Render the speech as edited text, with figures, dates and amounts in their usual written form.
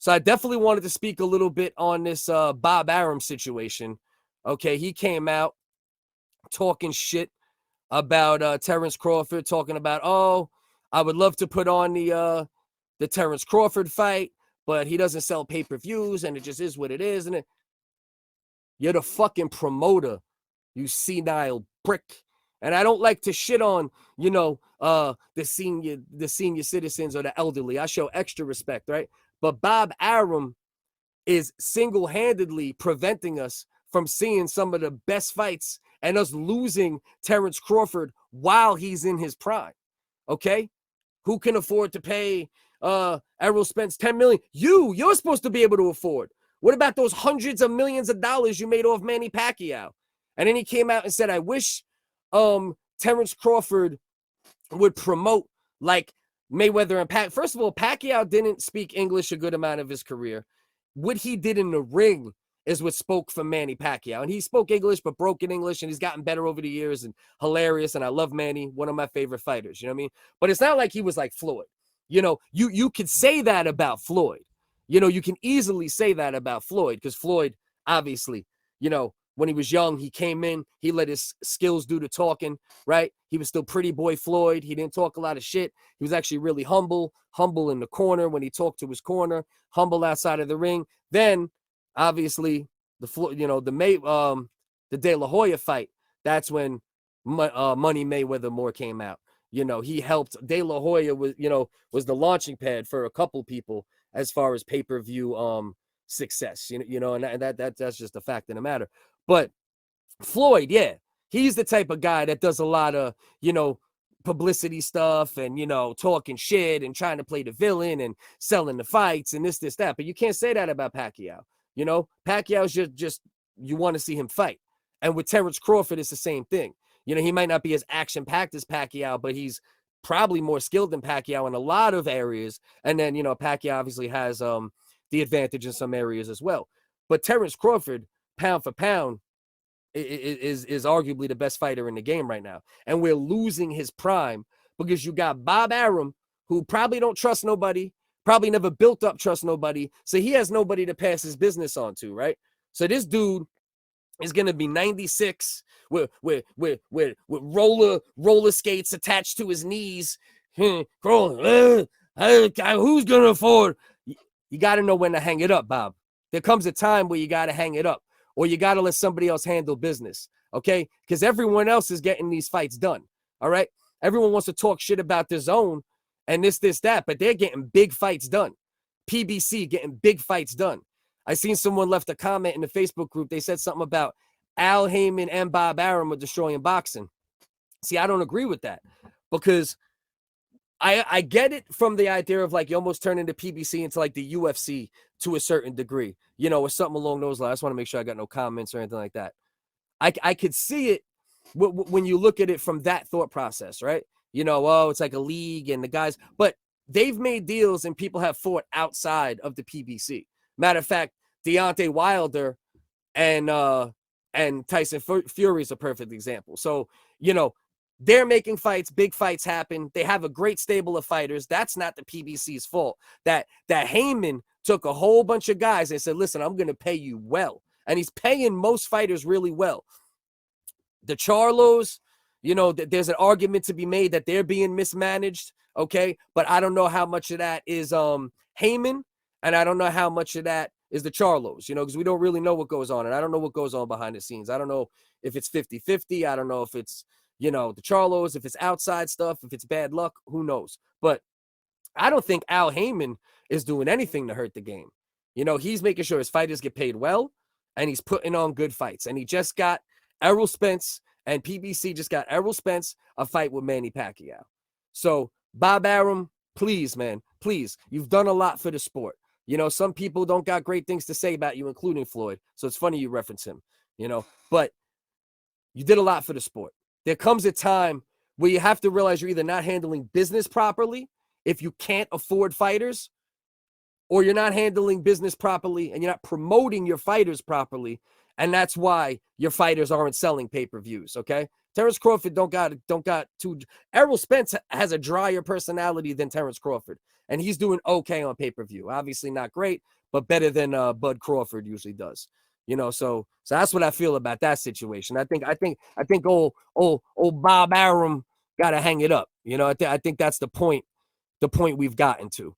So I definitely wanted to speak a little bit on this Bob Arum situation. Okay, he came out talking shit about Terence Crawford, talking about, oh, I would love to put on the Terence Crawford fight, but he doesn't sell pay-per-views, and it just is what it is. And you're the fucking promoter, you senile prick. And I don't like to shit on, the senior citizens or the elderly. I show extra respect, right? But Bob Arum is single-handedly preventing us from seeing some of the best fights and us losing Terence Crawford while he's in his prime. Okay? Who can afford to pay Errol Spence $10 million? You're supposed to be able to afford. What about those hundreds of millions of dollars you made off Manny Pacquiao? And then he came out and said, I wish Terence Crawford would promote like Mayweather and Pacquiao. First of all, Pacquiao didn't speak English a good amount of his career. What he did in the ring is what spoke for Manny Pacquiao. And he spoke English, but broken English, and he's gotten better over the years and hilarious. And I love Manny, one of my favorite fighters. You know what I mean? But it's not like he was like Floyd. You could say that about Floyd. You can easily say that about Floyd because Floyd, obviously, when he was young, he came in, he let his skills do the talking, right? He was still pretty boy Floyd. He didn't talk a lot of shit. He was actually really humble in the corner when he talked to his corner, humble outside of the ring. Then, obviously, the De La Hoya fight, that's when Money Mayweather more came out. He helped. De La Hoya was the launching pad for a couple people as far as pay-per-view success. And that's just a fact of the matter. But Floyd, yeah, he's the type of guy that does a lot of, publicity stuff and, talking shit and trying to play the villain and selling the fights and this, that. But you can't say that about Pacquiao. Pacquiao's just you want to see him fight. And with Terence Crawford, it's the same thing. He might not be as action-packed as Pacquiao, but he's probably more skilled than Pacquiao in a lot of areas. And then, Pacquiao obviously has the advantage in some areas as well. But Terence Crawford, pound for pound, is arguably the best fighter in the game right now. And we're losing his prime because you got Bob Arum, who probably don't trust nobody, probably never built up trust nobody. So he has nobody to pass his business on to, right? So this dude is going to be 96 with roller skates attached to his knees. Who's going to afford? You got to know when to hang it up, Bob. There comes a time where you got to hang it up or you got to let somebody else handle business, okay? Because everyone else is getting these fights done, all right? Everyone wants to talk shit about their zone and this, that, but they're getting big fights done. PBC getting big fights done. I seen someone left a comment in the Facebook group. They said something about Al Haymon and Bob Arum are destroying boxing. See, I don't agree with that because I get it from the idea of like you almost turn into PBC into like the UFC to a certain degree, or something along those lines. I just want to make sure I got no comments or anything like that. I could see it when you look at it from that thought process, right? It's like a league and the guys, but they've made deals and people have fought outside of the PBC. Matter of fact, Deontay Wilder and Tyson Fury is a perfect example. So, they're making fights, big fights happen. They have a great stable of fighters. That's not the PBC's fault. That Haymon took a whole bunch of guys and said, listen, I'm going to pay you well. And he's paying most fighters really well. The Charlos, there's an argument to be made that they're being mismanaged, okay? But I don't know how much of that is Haymon, and I don't know how much of that is the Charlos, because we don't really know what goes on. And I don't know what goes on behind the scenes. I don't know if it's 50-50. I don't know if it's, the Charlos, if it's outside stuff, if it's bad luck, who knows? But I don't think Al Haymon is doing anything to hurt the game. He's making sure his fighters get paid well, and he's putting on good fights. And he just got Errol Spence, and PBC just got Errol Spence a fight with Manny Pacquiao. So, Bob Arum, please, man, please. You've done a lot for the sport. Some people don't got great things to say about you, including Floyd. So it's funny you reference him, but you did a lot for the sport. There comes a time where you have to realize you're either not handling business properly if you can't afford fighters, or you're not handling business properly and you're not promoting your fighters properly. And that's why your fighters aren't selling pay-per-views, okay? Terence Crawford don't got too. Errol Spence has a drier personality than Terence Crawford, and he's doing okay on pay-per-view. Obviously not great, but better than Bud Crawford usually does. So that's what I feel about that situation. I think old Bob Arum got to hang it up. I think that's the point we've gotten to.